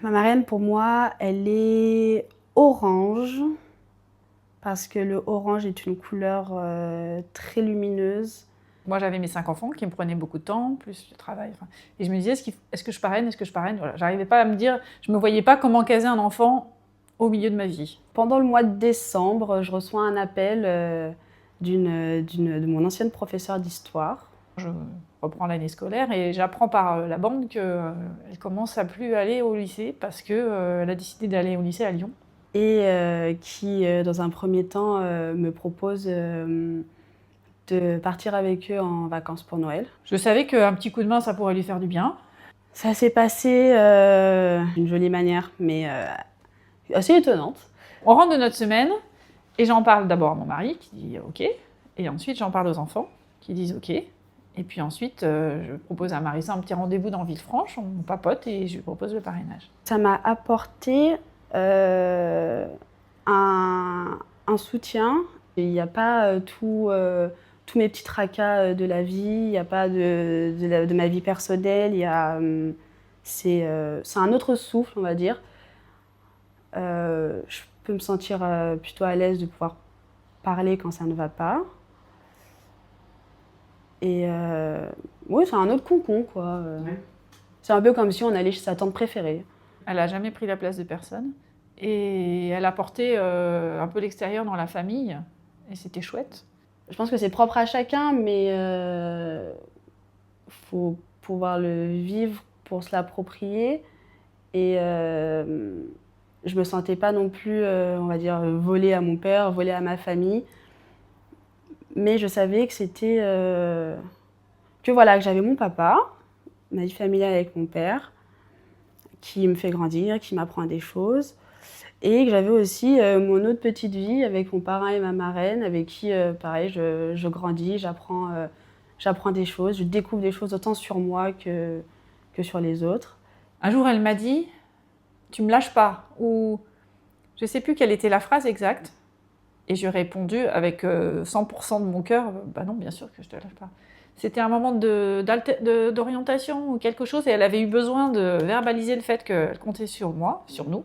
Ma marraine, pour moi, elle est orange, parce que le orange est une couleur très lumineuse. Moi, j'avais mes 5 enfants qui me prenaient beaucoup de temps, plus le travail. Enfin, et je me disais, est-ce que je parraine, est-ce que je parraine, voilà. J'arrivais pas à me dire, je me voyais pas comment caser un enfant au milieu de ma vie. Pendant le mois de décembre, je reçois un appel de mon ancienne professeure d'histoire. Je reprends l'année scolaire et j'apprends par la bande qu'elle commence à plus aller au lycée parce qu'elle a décidé d'aller au lycée à Lyon. Et qui, dans un premier temps, me propose de partir avec eux en vacances pour Noël. Je savais qu'un petit coup de main, ça pourrait lui faire du bien. Ça s'est passé d'une jolie manière, mais assez étonnante. On rentre de notre semaine et j'en parle d'abord à mon mari qui dit OK. Et ensuite, j'en parle aux enfants qui disent OK. Et puis ensuite, je propose à Marissa un petit rendez-vous dans Villefranche, on papote et je lui propose le parrainage. Ça m'a apporté un soutien. Il n'y a pas tous mes petits tracas de la vie, il n'y a pas de ma vie personnelle. C'est un autre souffle, on va dire. Je peux me sentir plutôt à l'aise de pouvoir parler quand ça ne va pas. Et oui, c'est un autre concon, quoi. Ouais. C'est un peu comme si on allait chez sa tante préférée. Elle n'a jamais pris la place de personne. Et elle a porté un peu l'extérieur dans la famille. Et c'était chouette. Je pense que c'est propre à chacun, mais faut pouvoir le vivre pour se l'approprier. Et je me sentais pas non plus, on va dire, volée à mon père, volée à ma famille. Mais je savais que c'était que j'avais mon papa, ma vie familiale avec mon père, qui me fait grandir, qui m'apprend des choses. Et que j'avais aussi mon autre petite vie avec mon parrain et ma marraine, avec qui, pareil, je grandis, j'apprends des choses, je découvre des choses autant sur moi que sur les autres. Un jour, elle m'a dit « Tu me lâches pas » ou je sais plus quelle était la phrase exacte. Et j'ai répondu avec 100% de mon cœur « Bah non, bien sûr que je te lâche pas ». C'était un moment d'orientation ou quelque chose et elle avait eu besoin de verbaliser le fait qu'elle comptait sur moi, sur nous.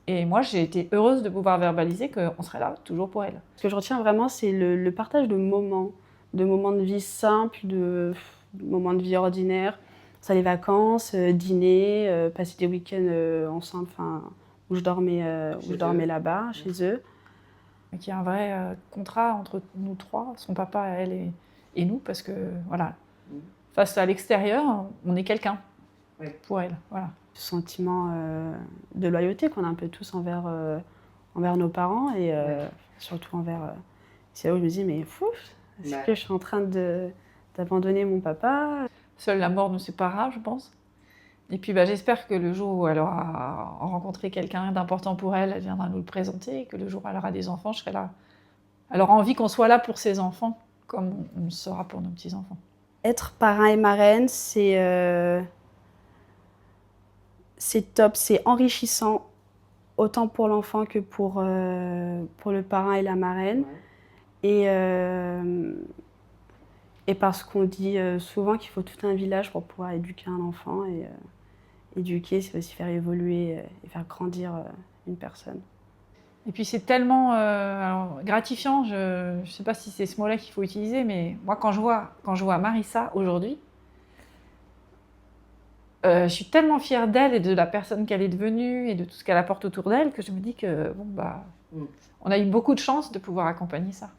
Et moi, j'ai été heureuse de pouvoir verbaliser qu'on serait là, toujours pour elle. Ce que je retiens vraiment, c'est le partage de moments de vie simples, de moments de vie ordinaires. Ça, les vacances, dîner, passer des week-ends ensemble, où je dormais là-bas, chez eux. Et qu'il y a un vrai contrat entre nous trois, son papa, elle et nous, parce que, voilà, face à l'extérieur, on est quelqu'un pour elle, voilà. Ce sentiment de loyauté qu'on a un peu tous envers nos parents et surtout envers... c'est là où je me dis, mais fou, est-ce que je suis en train d'abandonner mon papa? Seule la mort nous séparera, je pense. Et puis j'espère que le jour où elle aura rencontré quelqu'un d'important pour elle, elle viendra nous le présenter, et que le jour où elle aura des enfants, je serai là. Elle aura envie qu'on soit là pour ses enfants, comme on sera pour nos petits-enfants. Être parrain et marraine, c'est top, c'est enrichissant, autant pour l'enfant que pour le parrain et la marraine. Et parce qu'on dit souvent qu'il faut tout un village pour pouvoir éduquer un enfant. Et éduquer, c'est aussi faire évoluer et faire grandir une personne. Et puis c'est tellement gratifiant, je ne sais pas si c'est ce mot-là qu'il faut utiliser, mais moi quand je vois Marissa aujourd'hui, je suis tellement fière d'elle et de la personne qu'elle est devenue et de tout ce qu'elle apporte autour d'elle que je me dis que on a eu beaucoup de chance de pouvoir accompagner ça.